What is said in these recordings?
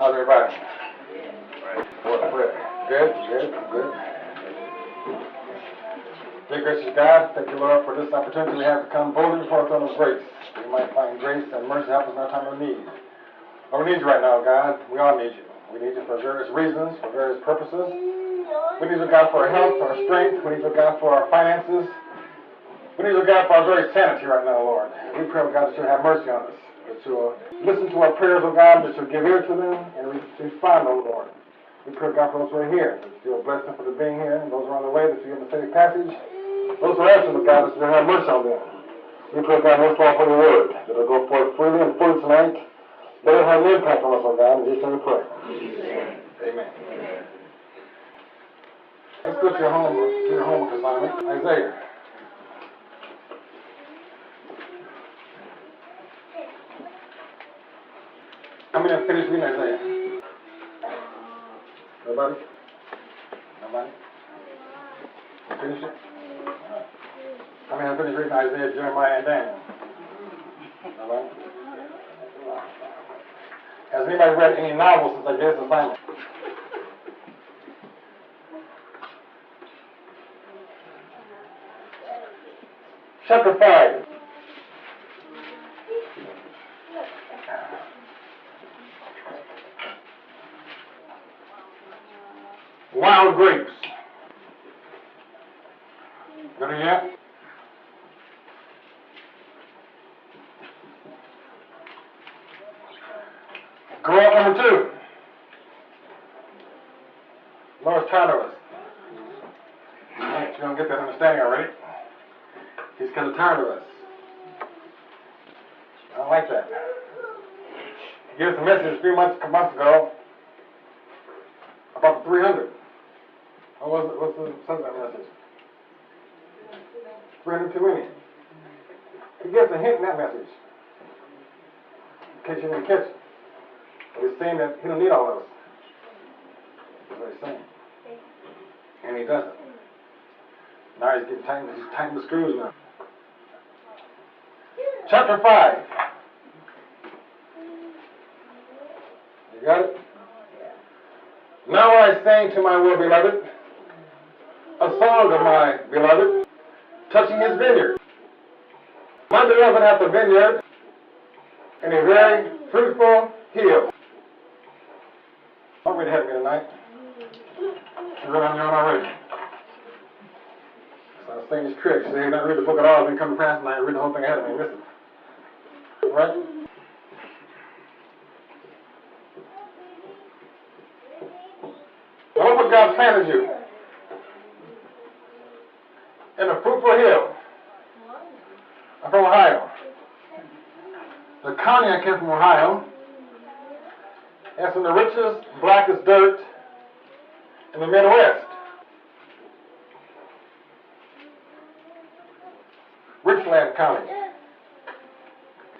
How's everybody? What prayer? Good. Dear gracious God, thank you, Lord, for this opportunity we have to come boldly before the throne of grace. We might find grace and mercy help us in our time of need. Lord, we need you right now, God. We all need you. We need you for various reasons, for various purposes. We need you, God, for our health, for our strength. We need you, God, for our finances. We need you, God, for our very sanity right now, Lord. We pray, God, that you'll have mercy on us, that you'll listen to our prayers, oh God, that you'll give ear to them and respond, oh Lord. We pray, God, for those who are here, that you'll bless them for the being here, and those who are on the way, that you'll give them a safe passage. Those who are absent, oh God, that you'll have mercy on them. We pray, God, most of all for the word, that it'll go forth freely and fully tonight. Let it have an impact on us, oh God, in Jesus' name we pray. Amen. Let's go to your homework assignment. Isaiah. How many have finished reading Isaiah? Nobody? Finish it? All right. How many have finished reading Isaiah, Jeremiah, and Daniel? Nobody? Has anybody read any novels since I gave this assignment? Chapter 5. Wild grapes. Got it yet? Grow up number 2. Lord's tired of us. You don't get that understanding already. He's kind of tired of us. I don't like that. He gave us a message a few months ago about the 300. What's the subject message? 300 too many. He gives a hint in that message, in case you didn't catch it. But he's saying that he don't need all of us. That's what he's saying. And he doesn't. Now he's tightening the screws now. Chapter 5. You got it? Now I sing to my well-beloved, a song of my beloved, touching his vineyard. My beloved hath a vineyard and a very fruitful hill. Don't read ahead of me tonight. You read on your own already. So I was saying these tricks. So you don't read the book at all, then come to pass tonight and read the whole thing ahead of me and miss it. Right? Now look what God planted you. In a fruitful hill. I'm from Ohio. The county I came from, Ohio, has some of the richest, blackest dirt in the Midwest. Richland County.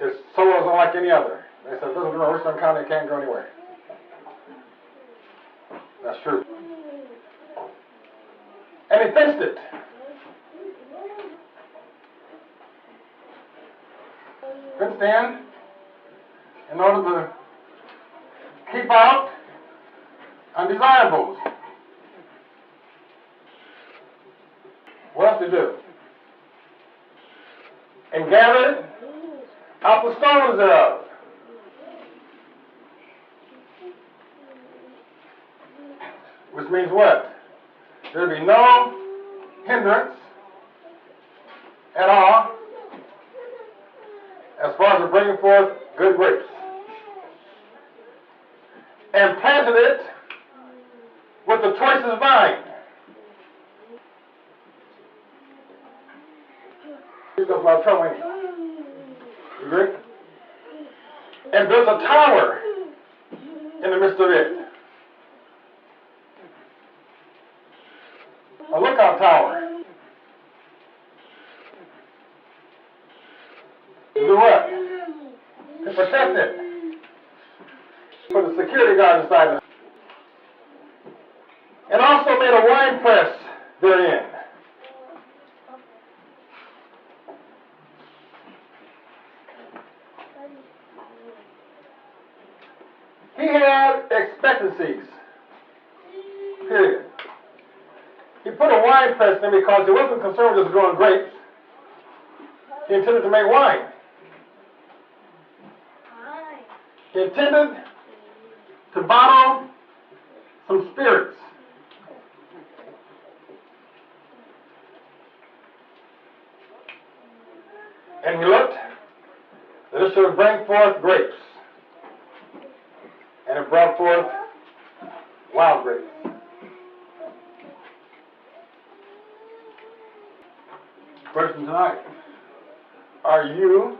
Its soil is unlike any other. They said, this is Richland County, it can't go anywhere. That's true. And he fenced it. Fenced in order to keep out undesirables. What else to do? And gathered out the stones thereof. Which means what? There will be no hindrance at all as far as bringing forth good grapes. And planted it with the choicest vine. He's got a lot of trouble, ain't he? You agree? And built a tower in the midst of it. A lookout tower. To do what? To protect it. For the security guard inside of it. And also made a wine press therein. He had had expectancies. Period. He put a wine press in because he wasn't concerned with just growing grapes. He intended to make wine. He intended to bottle some spirits. And he looked that it should bring forth grapes. And it brought forth wild grapes. Question tonight. Are you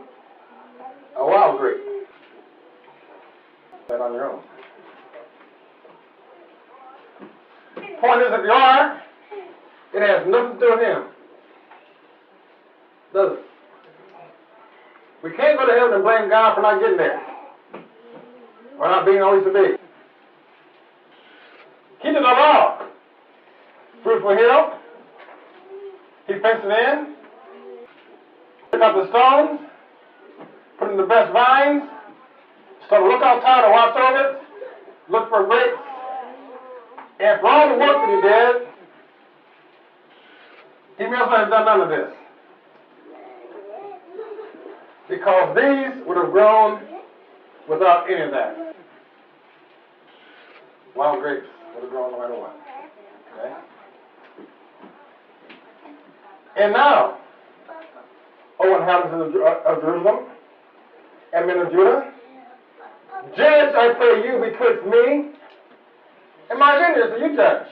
a wild grape? Stand on your own. Point is, if you are, it has nothing to do with him. Does it? We can't go to heaven and blame God for not getting there. Or not being all he should be. He did it all. Fruitful hill. He fenced it in. Took out the stones. Put in the best vines. Started a lookout tower to watch over it. Look for grapes. And for all the work that he did, he may also have done none of this. Because these would have grown without any of that. Wild grapes would have grown no matter what. Okay? And now, O inhabitants of Jerusalem and men of Judah, judge, I pray you, betwixt me and my vineyard. So you judge.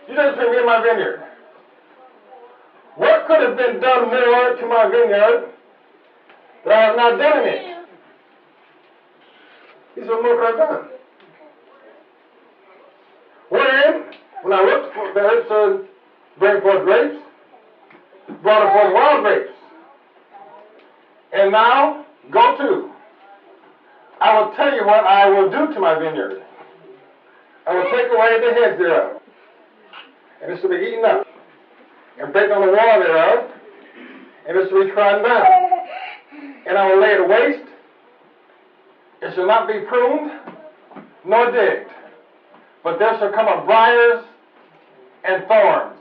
You judge between me and my vineyard. What could have been done more to my vineyard that I have not done in it? He said, what more could I have done? Wherein, when I looked there, it said, bring forth grapes, brought forth wild grapes. And now, go to. I will tell you what I will do to my vineyard. I will take away the heads thereof, and it shall be eaten up, and break on the wall thereof, and it shall be trodden down. And I will lay it waste. It shall not be pruned, nor digged, but there shall come up briars and thorns.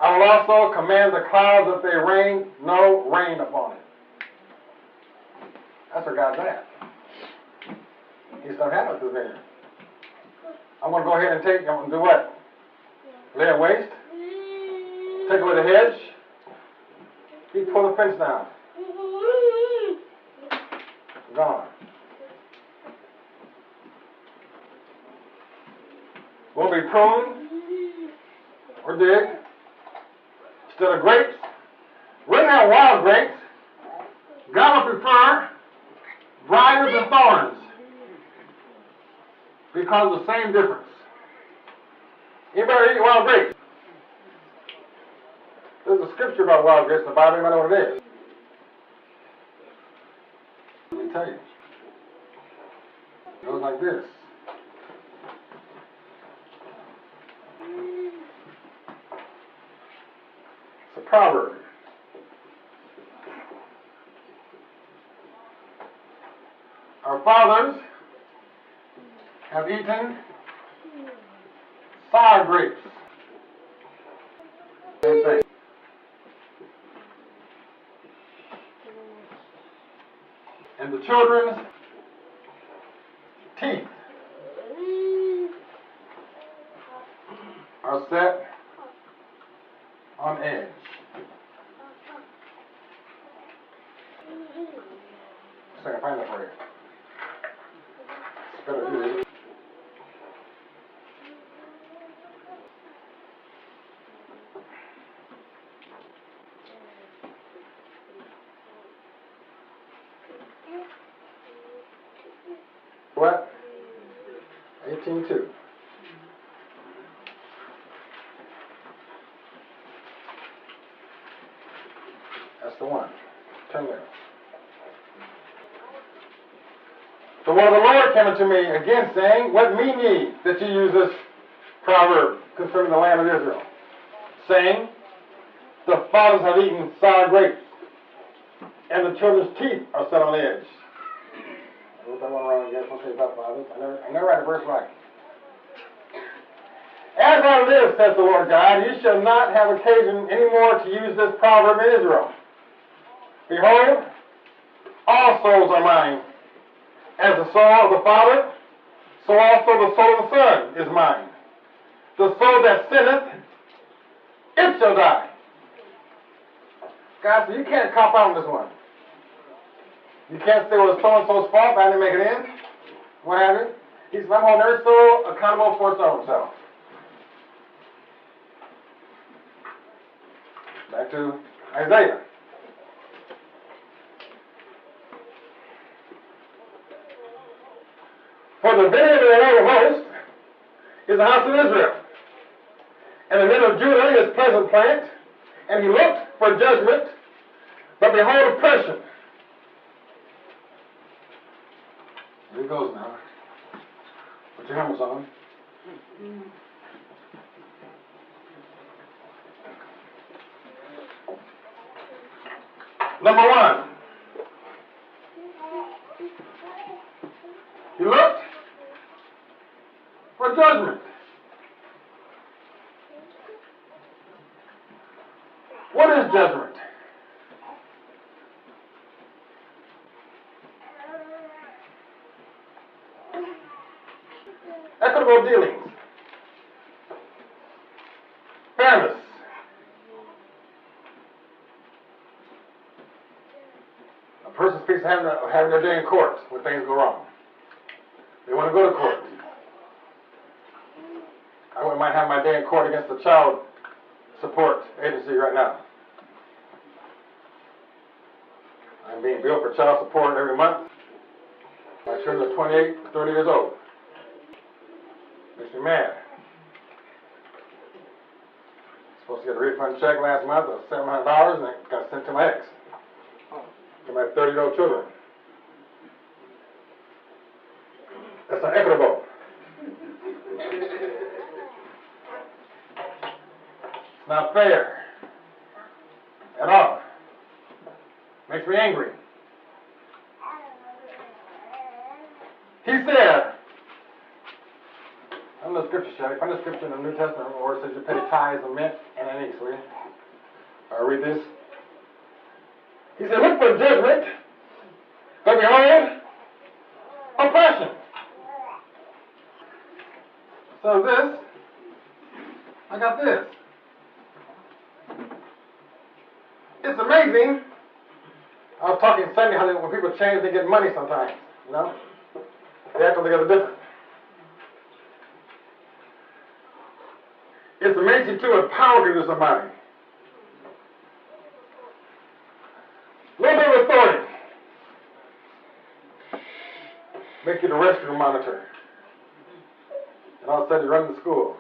I will also command the clouds that they rain no rain upon it. That's where God's at. He's done handle this vineyard. I'm going to go ahead and take, I'm going to do what? Lay it waste. Take away the hedge. He pull the fence down. Gone. Won't be pruned or digged. Instead of grapes, wouldn't have wild grapes. God would prefer briars and thorns because of the same difference. Anybody eat wild grapes? There's a scripture about wild grapes in the Bible. Anybody know what it is? Let me tell you. It goes like this. It's a proverb. Our fathers have eaten sour grapes. Same thing. And the children's teeth are set on edge. So I can find that for you. It's better to do it. What? 18:2. That's the one. Turn there. The word of the Lord came unto me again, saying, what mean ye that ye use this proverb concerning the land of Israel? Saying, the fathers have eaten sour grapes, and the children's teeth are set on edge. I wrote that one wrong again. Supposed to say about fathers. I never read the verse right. As I live, says the Lord God, you shall not have occasion any more to use this proverb in Israel. Behold, all souls are mine. As the soul of the Father, so also the soul of the Son is mine. The soul that sinneth, it shall die. God, so you can't cop out on this one. You can't say, well, it's so-and-so's fault, but I didn't make it in. What have you? He said, I'm holding every soul accountable for its own self. Back to Isaiah. For the vineyard of the Lord of hosts is the house of Israel, and the men of Judah his pleasant plant, and he looked for judgment, but behold oppression. Here he goes now. Put your helmets on. Number one, he looked for judgment. What is judgment? Equitable dealings. Fairness. A person speaks of having their day in court when things go wrong. They want to go to court. I might have my day in court against the child support agency right now. I'm being billed for child support every month. My children are 28, 30 years old. Makes me mad. Supposed to get a refund check last month of $700 and it got sent to my ex. To my 30-year-old children. That's not equitable. It's not fair at all. Makes me angry. He said, I'm the scripture, shall I find the scripture in the New Testament where it says you pay tithes of mint and anise, will you? I'll read this. He said, look for judgment, but behold, oppression. So this, I got this. It's amazing. I was talking Sunday how when people change, they get money sometimes, you know? They act together different. It's amazing, too, what power can do to somebody. A little bit of authority. Make you the rescue monitor. And all of a sudden you run to school.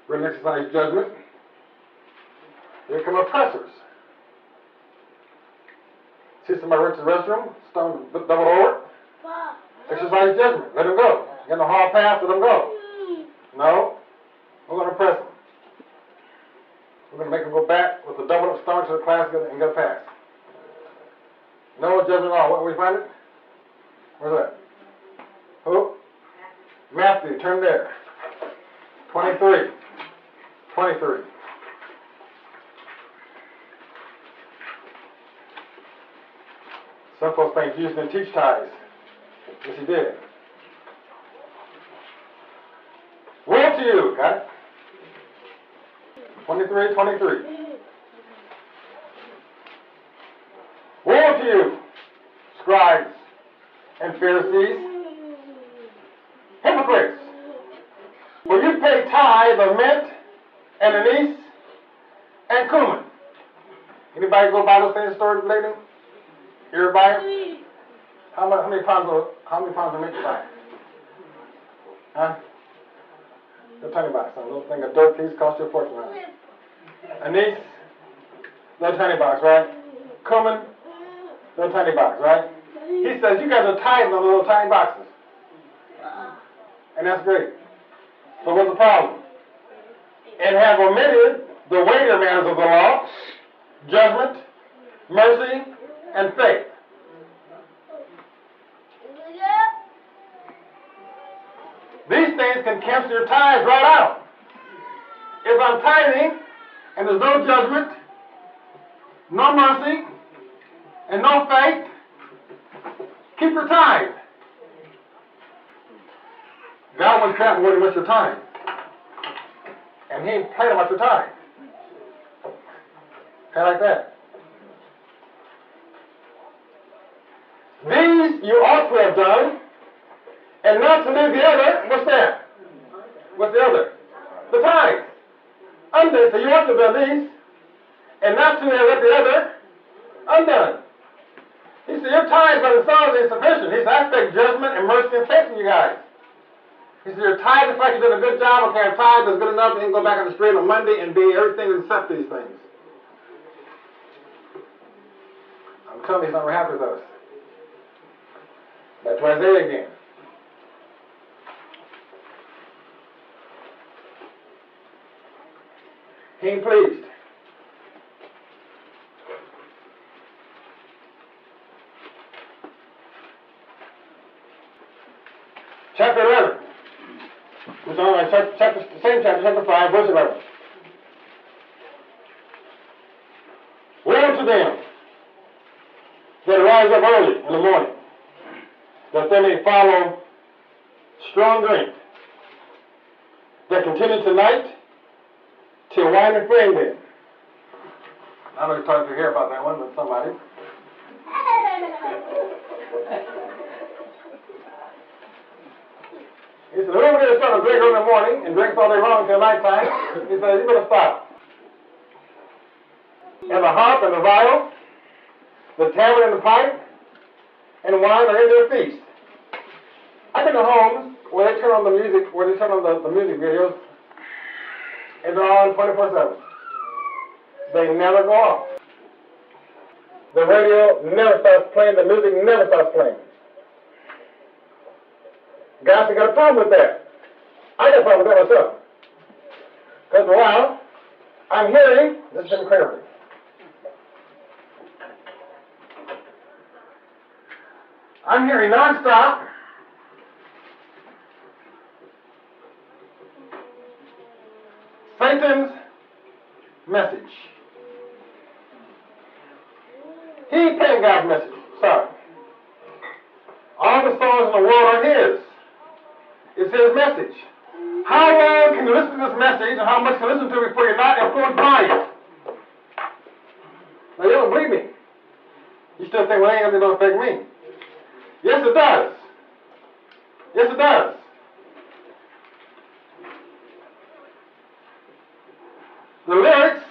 We're going to exercise judgment. Here come oppressors. See somebody run to the restroom, stone double over. Exercise judgment. Let them go. Get in the hall pass, let them go. No. We're going to oppress them. We're going to make them go back with the double up stone to the class and get a pass. No judgment at all. What we find it? Where's that? Who? Matthew, turn there. 23. 23. Some folks think Jesus didn't teach tithes. Yes, he did. Woe to you, got it? 23, 23. Woe to you, scribes and Pharisees, hypocrites! For you pay tithe of mint and anise and cumin. Anybody go by those same stores lately? Everybody? How many pounds of mint you buy? Huh? The tiny box. A little thing of dirt piece cost you a fortune. Huh? Anise, little tiny box, right? Cumin, little tiny box, right? He says you guys are tithing on little tiny boxes. And that's great. So what's the problem? And have omitted the weightier matters of the law, judgment, mercy, and faith. These things can cancel your tithes right out. If I'm tithing and there's no judgment, no mercy, and no faith, keep your tithe. God wants that more than what's your tithe. And He ain't playing about your tithe. Kind of like that. These you ought to have done, and not to leave the other. What's that? What's the other? The tithe. Undone. So you ought to have done these, and not to have let the other undone. He said, your tithe by themselves is insufficient. He said, I expect judgment and mercy and faith from you guys. He said, your tithe is like you've done a good job. Okay, our tithe is good enough. You can go back on the street on Monday and be everything except these things. I'm telling you, He's not very happy with us. Back to Isaiah again. He ain't pleased. Chapter 11. We're talking about chapter 5, verse 11. Woe to them that rise up early in the morning, that they may follow strong drink, that continue tonight till wine and flame them. I don't know if you're talking to hear about that one, but somebody. He said, whoever gets started to drink early in the morning and drinks all day long until nighttime, he said, you better stop. And the harp and the viol, the tabret and the pipe, and wine are in their feast. I've been to homes where they turn on the music, the music videos, and they're on 24/7. They never go off. The radio never stops playing, the music never stops playing. God said, got a problem with that. I got a problem with that myself. Because for a while, I'm hearing, this is incredible. I'm hearing nonstop Satan's message. He ain't paying God's message. Sorry. All the songs in the world are His. It's His message. How long can you listen to this message and how much can you listen to it before you're not influenced by it? Now, you don't believe me. You still think, well, it ain't going to affect me. Yes, it does. Yes, it does. The lyrics,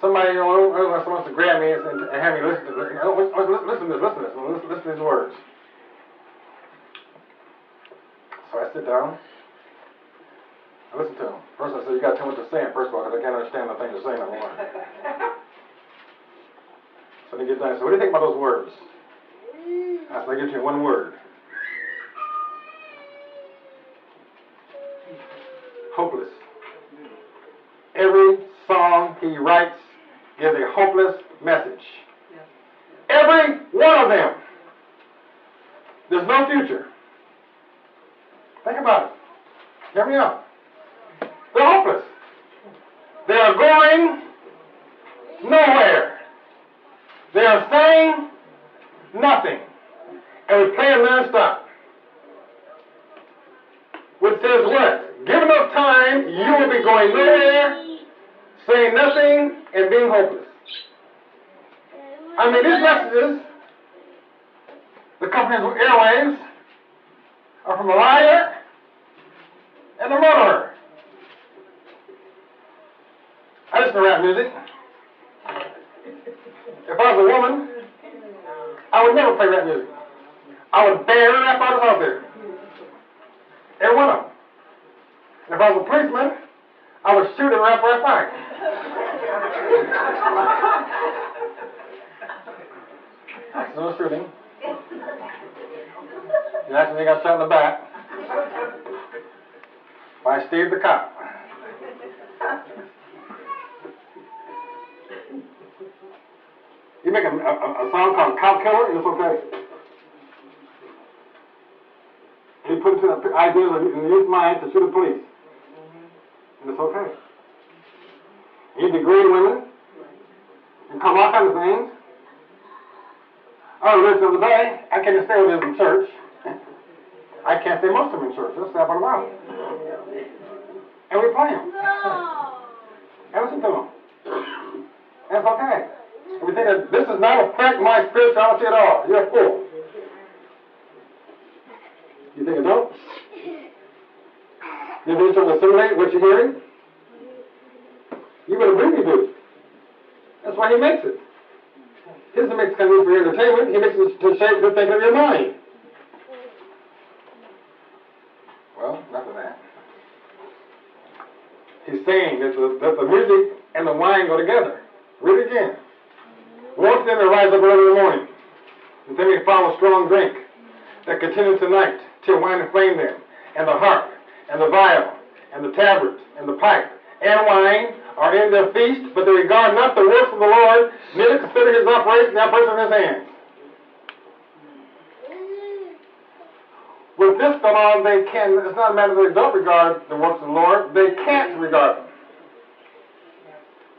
somebody wants to grab me and have me listen to this. Listen to this. Listen to these words. So I sit down. I listen to them. First I said, you got too much to say, first of all, because I can't understand the things you're saying anymore. So they get done. I said, what do you think about those words? I said, I give you one word. Hopeless. Every song he writes gives a hopeless message. Every one of them. There's no future. Think about it. Hear me out. They're hopeless. They are going nowhere. They are saying nothing. And we play them non-stop. Which says what? Given enough time, you will be going nowhere, saying nothing, and being hopeless. I mean, these messages, the company's airwaves, are from a liar and a murderer. I listen to rap music. If I was a woman, I would never play rap music. I would ban every rap artist out there. Every one of them. And if I was a policeman, I would shoot a rapper I find. Accidental shooting. You actually got shot in the back by Steve the cop. You make a song called Cow Killer, and it's okay. And you put it to the ideas in the youth mind to shoot the police. And it's okay. And you degrade women and call all kinds of things. I was rich the other day. I can't stay with them in church. I can't stay most of them in church. That's sad part about it. And we play them. And listen to them. And it's okay. And we think that this does not affect my spirituality at all. You're a fool. You think it don't? You think to assimilate what you're hearing? You would agree you do. That's why he makes it. He doesn't make it kind of for your entertainment. He makes it to shape the thinking of your mind. Well, enough of that. He's saying that the music and the wine go together. Read it again. Woe to them that rise up early in the morning, and they may follow strong drink, that continue tonight, till wine inflame them, and the harp, and the viol, and the tabret, and the pipe, and wine are in their feast, but they regard not the works of the Lord, neither consider his operation, the operation of his hands. With this going on, they can, it's not a matter that they don't regard the works of the Lord, they can't regard them.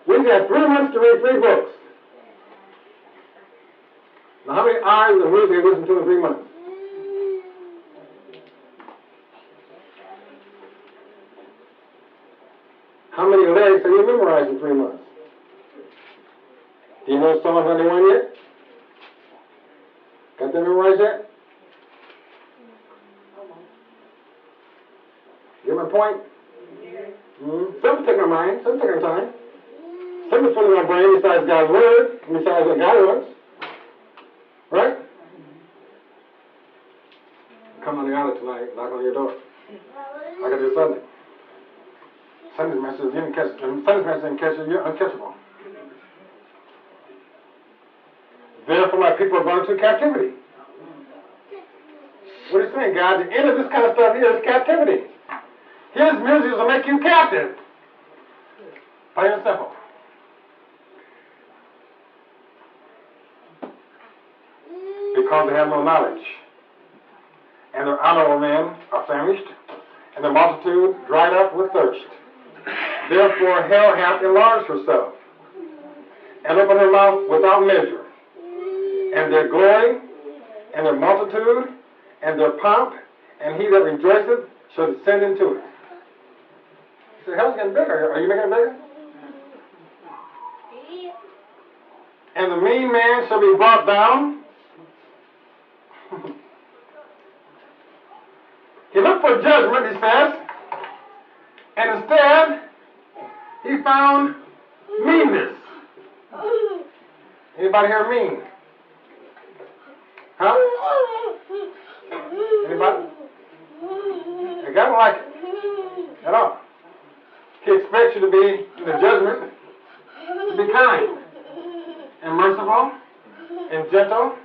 We've had 3 months to read 3 books. Now, how many hours of music have you listened to in 3 months? How many lyrics have you memorized in 3 months? Do you know Psalm 91 yet? Got that memorized yet? Get my point? Some take our mind, some take our time. Some is put in our brain besides God's word, and besides what God wants. Right? Come on the island tonight, knock on your door. I got this Sunday. Sunday's message didn't catch you, you're uncatchable. Therefore my people are going to captivity. What are you saying, God? The end of this kind of stuff here is captivity. His music will make you captive. Plain and simple. Because they have no knowledge. And their honorable men are famished, and their multitude dried up with thirst. Therefore hell hath enlarged herself, and opened her mouth without measure. And their glory, and their multitude, and their pomp, and he that rejoiceth shall descend into it. You say, hell's getting bigger. Are you making it bigger? And the mean man shall be brought down. He looked for judgment, he says, and instead he found meanness. Anybody here mean? Huh? Anybody? The guy don't like it at all. He expects you to be, in the judgment, to be kind and merciful and gentle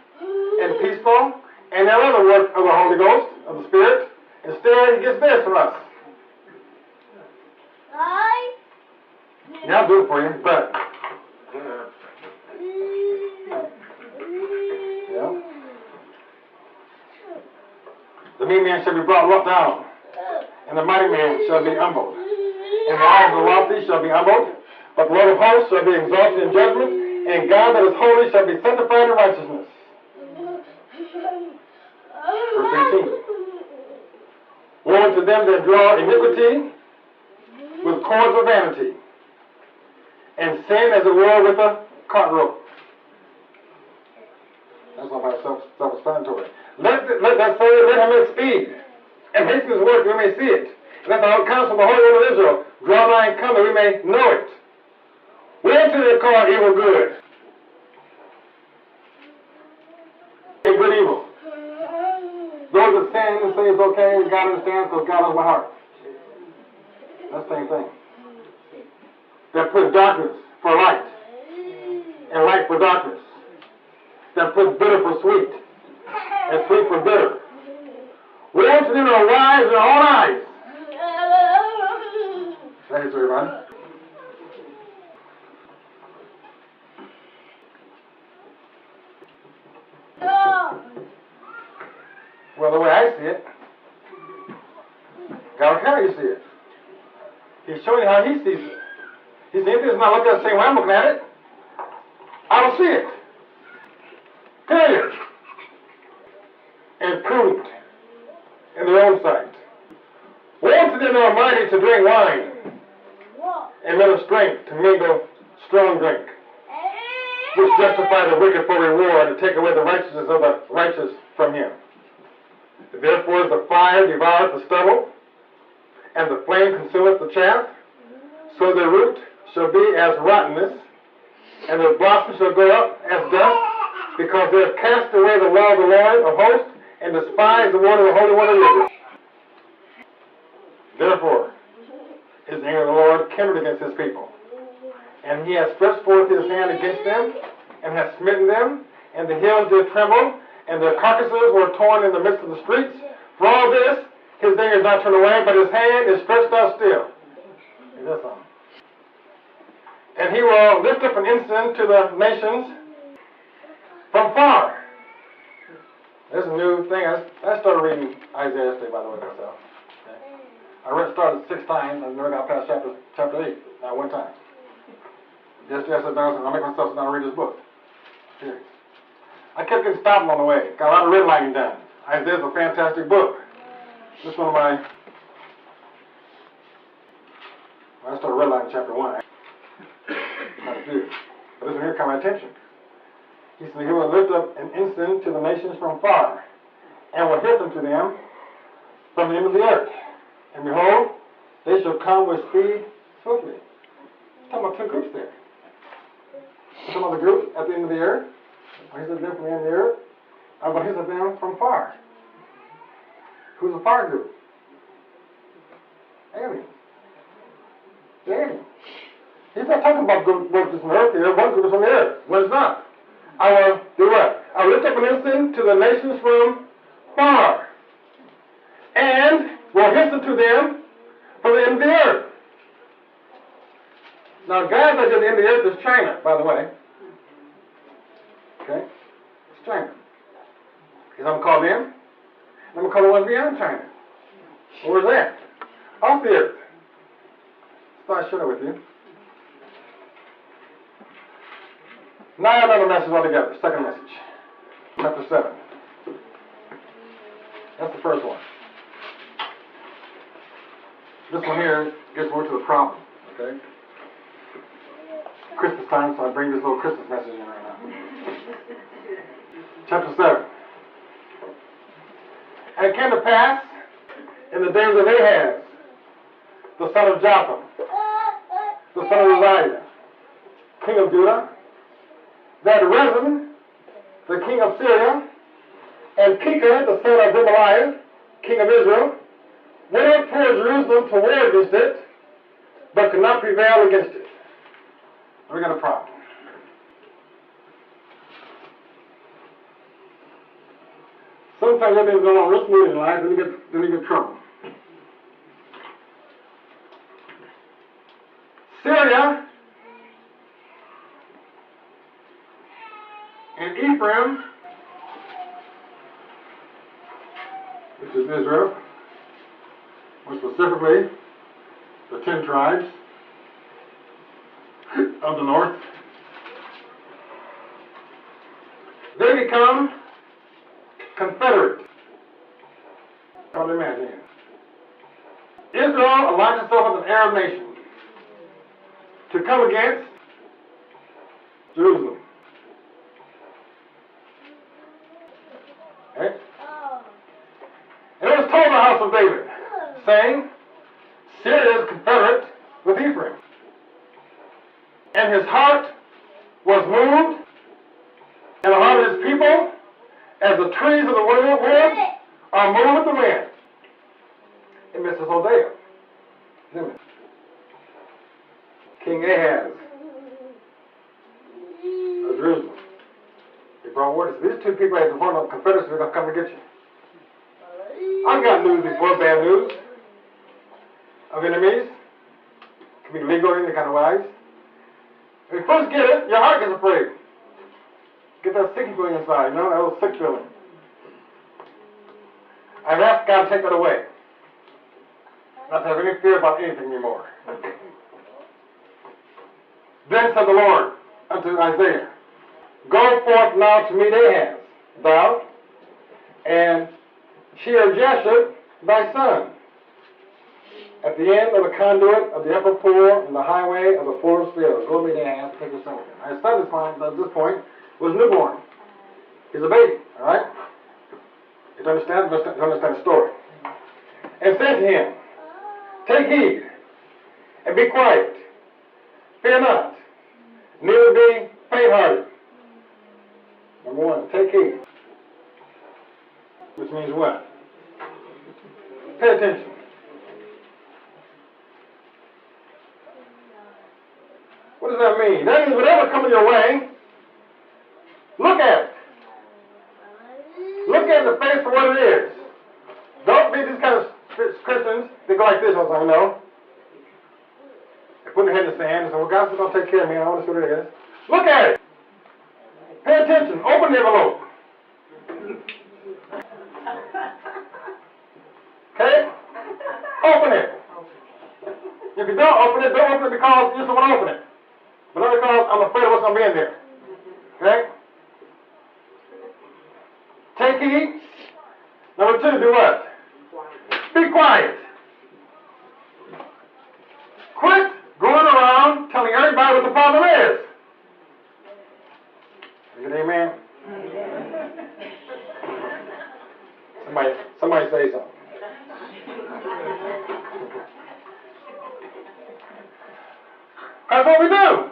and peaceful and that other work of the Holy Ghost, of the Spirit. Instead, he gets this from us. Yeah, I'll do it for you, but yeah. The mean man shall be brought down, and the mighty man shall be humbled. And the eyes of the lofty shall be humbled, but the Lord of hosts shall be exalted in judgment, and God that is holy shall be sanctified in righteousness. Verse 18. Woe unto them that draw iniquity with cords of vanity, and sin as it were with a cart rope. That's not by self-explanatory. Let that say, let him make speed, and hasten his work that we may see it. And let the counsel of the Holy One of Israel draw nigh and come that we may know it. Woe unto them that call evil good, and good evil. Those that sin and say it's okay, God understands because God knows my heart. That's the same thing. That put darkness for light, and light for darkness. That put bitter for sweet, and sweet for bitter. Woe unto them that are wise in their own eyes. Thanks, everybody. Well, the way I see it, God will how you see it. He's showing you how he sees it. He said, if it's not looked at the same way I'm looking at it, I don't see it. Failure and prudent in their own sight. Woe to them that are mighty to drink wine, and men of strength to mingle strong drink, which justify the wicked for reward, and take away the righteousness of the righteous from him. Therefore as the fire devoureth the stubble, and the flame consumeth the chaff, so their root shall be as rottenness, and their blossom shall go up as dust, because they have cast away the law of the Lord of hosts, and despised the word of the Holy One of Israel. Therefore is the anger of the Lord kindled against his people, and he has stretched forth his hand against them, and has smitten them, and the hills did tremble, and their carcasses were torn in the midst of the streets. For all this, his anger is not turned away, but his hand is stretched out still. Is that something? And he will lift up an incense to the nations from far. This is a new thing. I started reading Isaiah yesterday, by the way, myself. Okay. I started 6 times, and never got past chapter 8. Not one time. Yesterday I sat down and I'll make myself sit down and read this book. Here. I kept getting stopped on the way. Got a lot of redlining done. Isaiah's a fantastic book. This is one of my... I started redlining chapter 1. Not a few. But this one here caught my attention. He said, he will lift up an incense to the nations from far, and will hiss unto them from the end of the earth. And behold, they shall come with speed swiftly. He's talking about 2 groups there. He's talking about the group at the end of the earth. He said them from the end of the earth. I'm going to hiss at them from far. Who's the far group? Aliens. The aliens. He's not talking about groups from the earth here. One group is from the earth. One is not. I will do what? I will lift up an incense to the nations from far, and will hiss unto them from the end of the earth. Now, guys, I said the end of the earth is China, by the way. Okay? It's China. Because I'm going to call them, and I'm going to call the ones beyond China. Where's that? Off the earth. So I share it with you. Now another message altogether. Second message. Chapter 7. That's the first one. This one here gets more to the problem. Okay? Christmas time, so I bring this little Christmas message in right now. Chapter 7. And it came to pass in the days of Ahaz, the son of Jotham, the son of Uzziah, king of Judah, that Rezin, the king of Syria, and Pekah, the son of Remaliah, king of Israel, went up toward Jerusalem to war against it, but could not prevail against it. We got a problem. Sometimes everything's going on real smooth in life, then you get trouble. Syria and Ephraim, which is Israel, more specifically the 10 tribes of the north, they become confederate. Can't imagine. Israel allies itself with an Arab nation to come against Jerusalem. Okay? And it was told the house of David, saying, Syria is confederate with Ephraim. And his heart was moved, and the heart of his people, as the trees of the wood are moved with the wind. It misses Hosea. King Ahaz of Jerusalem. He brought word. So these 2 people as the form of confederacy are going to come to get you. I've got news before, bad news of enemies. It can be legal in any kind of wise. When you first get it, your heart gets afraid. Get that sick feeling inside, you know, that little sick feeling. I've asked God to take that away. Not to have any fear about anything anymore. Then said the Lord unto Isaiah, Go forth now to meet Ahaz, thou, and Shear-Jashub, thy son, at the end of the conduit of the upper pool in the highway of the fuller's field. Go meet Ahaz and take your son with him. His son at this point was newborn. He's a baby, all right? You understand the story. And said to him, Take heed, and be quiet. Fear not, neither be faint-hearted. Number one, take heed. Which means what? Pay attention. What does that mean? That means whatever comes your way, look at it. Look at the face for what it is. Don't be these kind of Christians. They go like this all the time, no. They put their head in the sand and say, well, God's going to take care of me. I want to see what it is. Look at it. Pay attention. Open the envelope. Okay? Open it. If you don't open it because you just don't want to open it. But not because I'm afraid of what's going to be in there. Okay? Take heed. Number two, do what? Be quiet. Quit going around telling everybody what the problem is. Good amen? Somebody say something. That's what we do.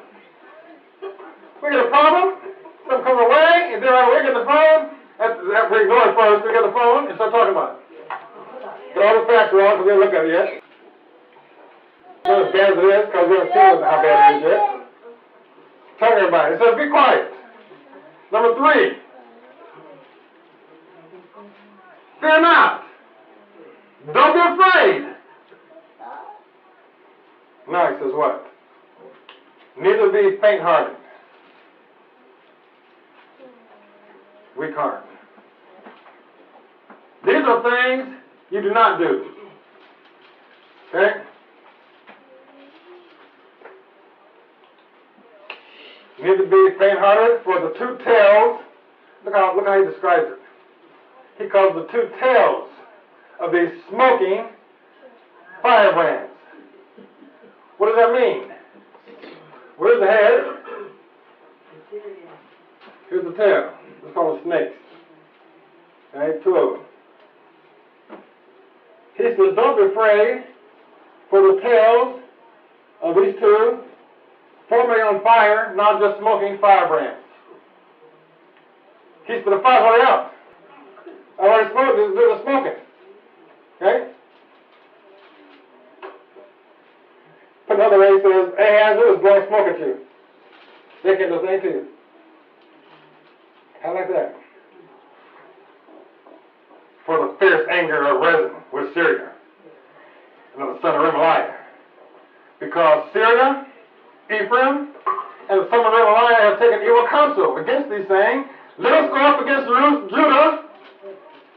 We get a problem, something comes away, and then right away we get the phone. After we ignore it first, we get the phone and start talking about it. Get all the facts wrong because we haven't looked at it yet. Not as bad as it is because we haven't seen how bad it is yet. Tell everybody. It says be quiet. Number three. Fear not. Don't be afraid. Now he says what? Neither be faint-hearted. Weak heart. These are things you do not do. Okay? Neither be faint-hearted, for the two tails, look how he describes it. He calls the two tails of these smoking firebrands. What does that mean? Where's the head? Here's the tail. Let's call them snakes. Okay, two of them. He says, don't be afraid, for the tails of these two formerly on fire, not just smoking firebrands. He said, the fire's already out. I already smoked, do the smoking. Okay? Put another way, he says, Ahaz is blowing smoke at you. They can't do the thing to you. How like that? For the fierce anger of Rezin with Syria, and of the son of Remaliah. Because Syria, Ephraim, and the son of Remaliah have taken evil counsel against these, saying, let us go up against Judah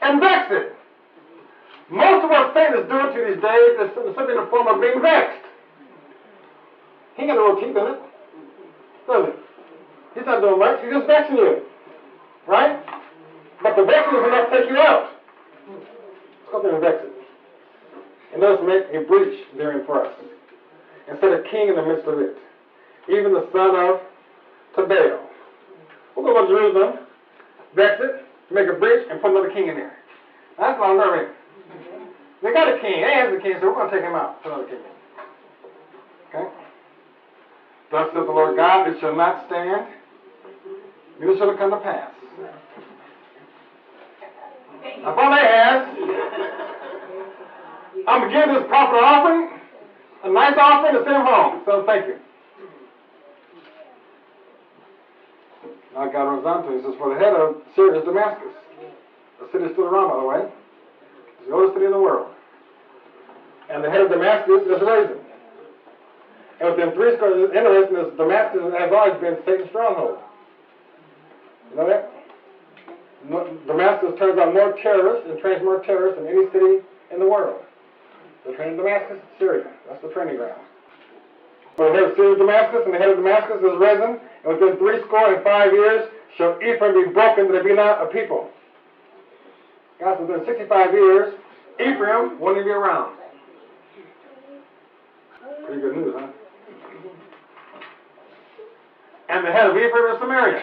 and vex it. Most of what Satan is doing to these days is simply in the form of being vexed. He ain't got no teeth in it, does he? He's not doing much, he's just vexing you. Right? But the vexing is enough to take you out. Let's go there and vex it. And let us make a breach therein for us, and set a king in the midst of it, even the son of Tabeel. We'll go to Jerusalem, vex it, make a breach, and put another king in there. That's what I'm learning. They got a king. Ahaz the king, so we're going to take him out. Put another king in. Okay? Thus saith the Lord God, it shall not stand, neither shall it come to pass. Upon Ahaz, I'm going to give this prophet an offering, a nice offering to send him home. So thank you. Now God runs on to it. He says, for the head of Syria is Damascus. The city stood around, by the way. It's the oldest city in the world. And the head of Damascus is Rezin. And within 3 square, interesting is Damascus has always been Satan's stronghold. You know that? Damascus turns out more terrorists and trains more terrorists than any city in the world. They're trained in Damascus, Syria. That's the training ground. But the head of Syria is Damascus, and the head of Damascus is risen, and within 65 years shall Ephraim be broken, that it be not a people. Guys, within 65 years, Ephraim won't even be around. Pretty good news, huh? And the head of Ephraim is Samaria.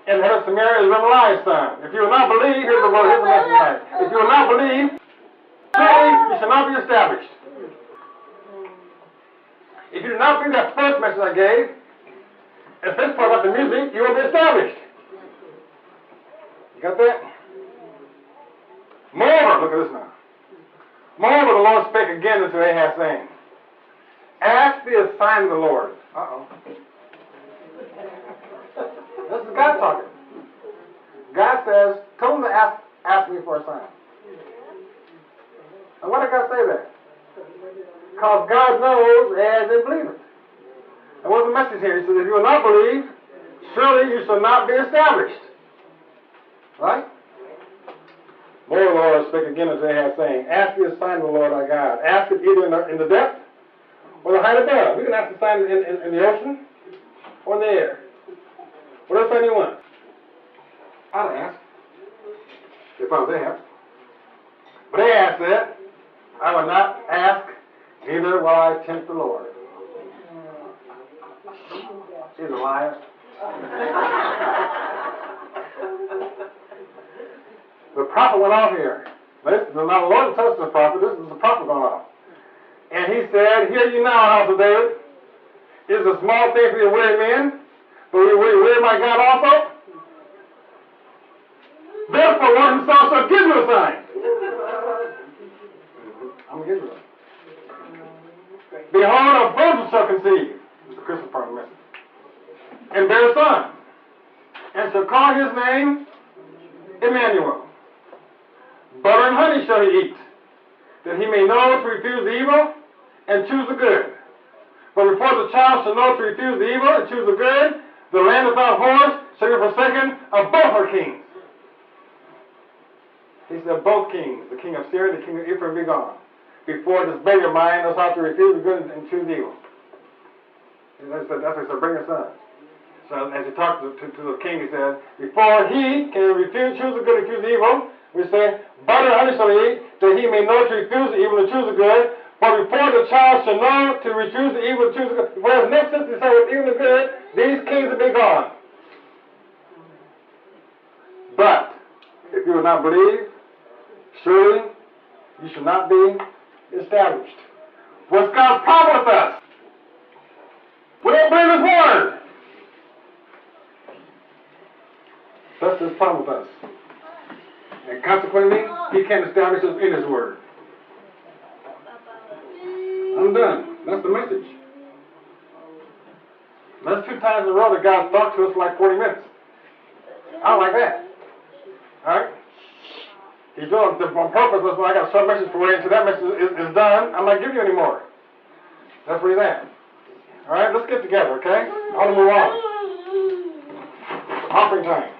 And the head of Samaria is Remaliah's son. If you will not believe, here's the word, here's the message tonight. If you will not believe, surely you shall not be established. If you do not believe that first message I gave, and this part about the music, you will be established. You got that? Moreover, look at this now. Moreover, the Lord spake again unto Ahaz, saying, ask thee a sign of the Lord. Uh-oh. This is God talking. God says, tell him to ask me for a sign. And why did God say that? Because God knows as they believe it. And what's the message here? He says, if you will not believe, surely you shall not be established. Right? More the Lord spake again unto Ahaz, saying, ask thee a sign of the Lord thy God. Ask it either in the depth or the height above. We can ask the sign in the ocean or in the air. Whatever sign you want. I'd ask if I was Ahaz. But Ahaz said, I will not ask, neither will I tempt the Lord. He's a liar. The prophet went off here. Now the Lord touched the prophet. This is the prophet going off. And he said, hear you now, house of David. It is a small thing for you to weary men, but will you weary my God also? Therefore, one himself shall give you a sign. I'm going to give you one. Behold, a virgin shall conceive. This is the Christmas part of the message. And bear a son. And shall call his name Emmanuel. Butter and honey shall he eat, that he may know to refuse the evil and choose the good. But before the child shall know to refuse the evil and choose the good, the land without whores shall be forsaken of both her kings. He said, both kings, the king of Syria and the king of Ephraim, be gone. Before this baby of mine knows how to refuse the good and choose evil. And that's what he said, bring your son. So as he talked to the king, he said, before he can choose the good and choose the evil, we say, butter and honey shall he eat, that he may know to refuse the evil and choose the good. But before the child shall know to refuse the evil and choose the good, before there's no sense to say with evil and good, these kings will be gone. But if you will not believe, surely you shall not be established. What's God's problem with us? We don't believe his word. That's his problem with us. And consequently, he can't establish us in his word. I'm done. That's the message. That's 2 times in a row that God's talked to us for like 40 minutes. I don't like that. Alright? He's doing it on purpose. Listen, I got a short message for you. Until that message is done, I'm not giving you any more. That's where he's at. Alright, let's get together, okay? I want to move on. Offering time.